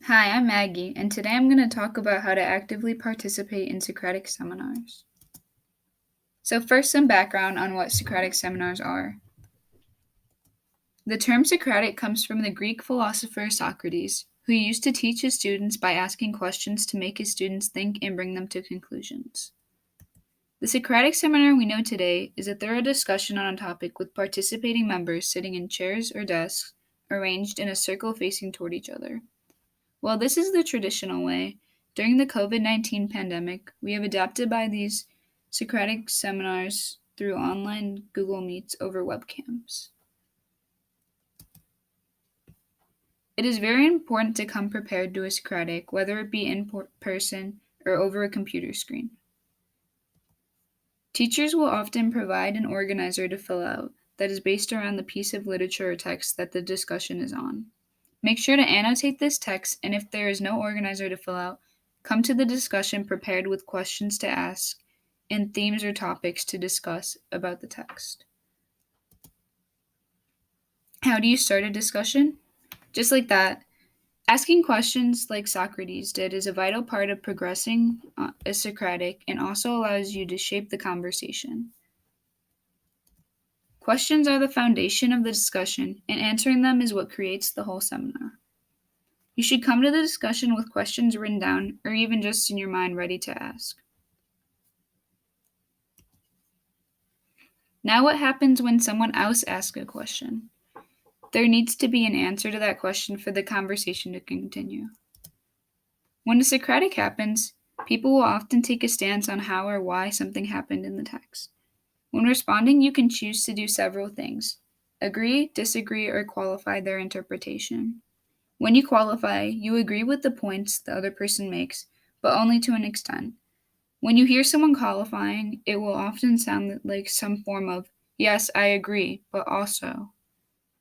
Hi, I'm Maggie, and today I'm going to talk about how to actively participate in Socratic seminars. So, first, some background on what Socratic seminars are. The term Socratic comes from the Greek philosopher Socrates, who used to teach his students by asking questions to make his students think and bring them to conclusions. The Socratic seminar we know today is a thorough discussion on a topic with participating members sitting in chairs or desks arranged in a circle facing toward each other. While this is the traditional way, during the COVID-19 pandemic, we have adapted by these Socratic seminars through online Google Meets over webcams. It is very important to come prepared to a Socratic, whether it be in person or over a computer screen. Teachers will often provide an organizer to fill out that is based around the piece of literature or text that the discussion is on. Make sure to annotate this text, and if there is no organizer to fill out, come to the discussion prepared with questions to ask and themes or topics to discuss about the text. How do you start a discussion? Just like that, asking questions like Socrates did is a vital part of progressing as Socratic and also allows you to shape the conversation. Questions are the foundation of the discussion, and answering them is what creates the whole seminar. You should come to the discussion with questions written down or even just in your mind ready to ask. Now, what happens when someone else asks a question? There needs to be an answer to that question for the conversation to continue. When a Socratic happens, people will often take a stance on how or why something happened in the text. When responding, you can choose to do several things: agree, disagree, or qualify their interpretation. When you qualify, you agree with the points the other person makes, but only to an extent. When you hear someone qualifying, it will often sound like some form of, yes, I agree, but also.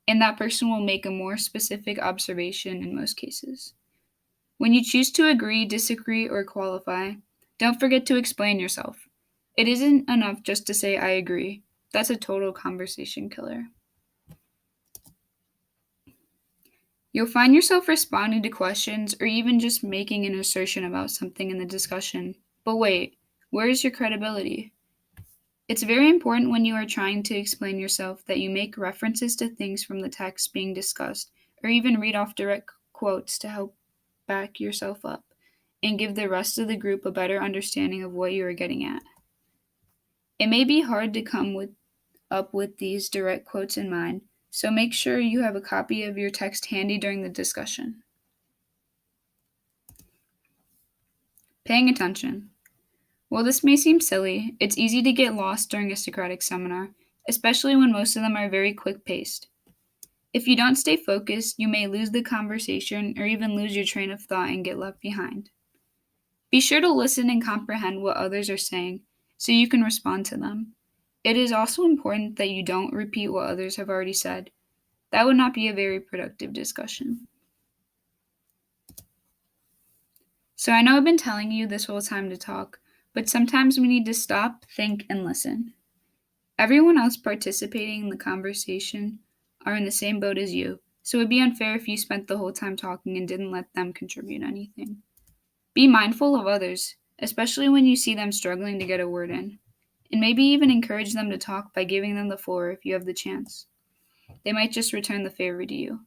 And that person will make a more specific observation in most cases. When you choose to agree, disagree, or qualify, don't forget to explain yourself. It isn't enough just to say, I agree. That's a total conversation killer. You'll find yourself responding to questions or even just making an assertion about something in the discussion. But wait, where is your credibility? It's very important when you are trying to explain yourself that you make references to things from the text being discussed, or even read off direct quotes to help back yourself up and give the rest of the group a better understanding of what you are getting at. It may be hard to come up with these direct quotes in mind, so make sure you have a copy of your text handy during the discussion. Paying attention. While this may seem silly, it's easy to get lost during a Socratic seminar, especially when most of them are very quick-paced. If you don't stay focused, you may lose the conversation or even lose your train of thought and get left behind. Be sure to listen and comprehend what others are saying so you can respond to them. It is also important that you don't repeat what others have already said. That would not be a very productive discussion. So I know I've been telling you this whole time to talk, but sometimes we need to stop, think, and listen. Everyone else participating in the conversation are in the same boat as you, so it would be unfair if you spent the whole time talking and didn't let them contribute anything. Be mindful of others, especially when you see them struggling to get a word in, and maybe even encourage them to talk by giving them the floor if you have the chance. They might just return the favor to you.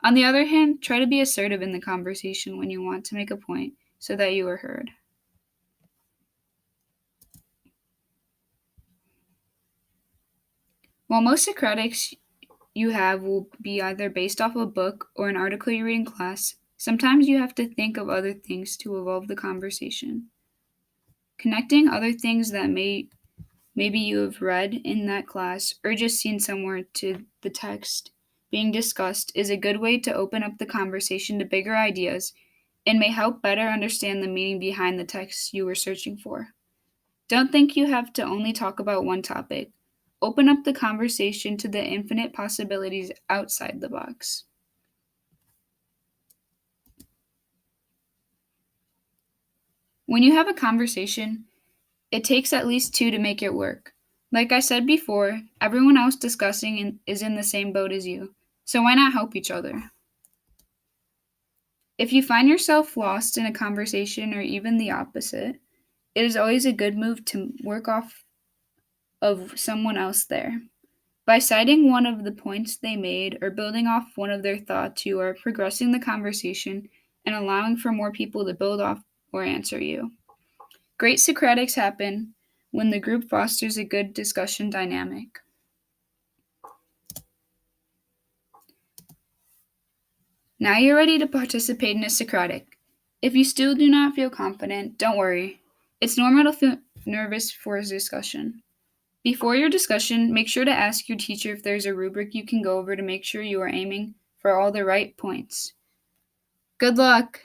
On the other hand, try to be assertive in the conversation when you want to make a point so that you are heard. While most Socratics you have will be either based off a book or an article you read in class, sometimes you have to think of other things to evolve the conversation. Connecting other things that maybe you have read in that class or just seen somewhere to the text being discussed is a good way to open up the conversation to bigger ideas and may help better understand the meaning behind the text you were searching for. Don't think you have to only talk about one topic. Open up the conversation to the infinite possibilities outside the box. When you have a conversation, it takes at least two to make it work. Like I said before, everyone else discussing is in the same boat as you, so why not help each other? If you find yourself lost in a conversation or even the opposite, it is always a good move to work off of someone else there. By citing one of the points they made or building off one of their thoughts, you are progressing the conversation and allowing for more people to build off or answer you. Great Socratics happen when the group fosters a good discussion dynamic. Now you're ready to participate in a Socratic. If you still do not feel confident, don't worry. It's normal to feel nervous for a discussion. Before your discussion, make sure to ask your teacher if there's a rubric you can go over to make sure you are aiming for all the right points. Good luck!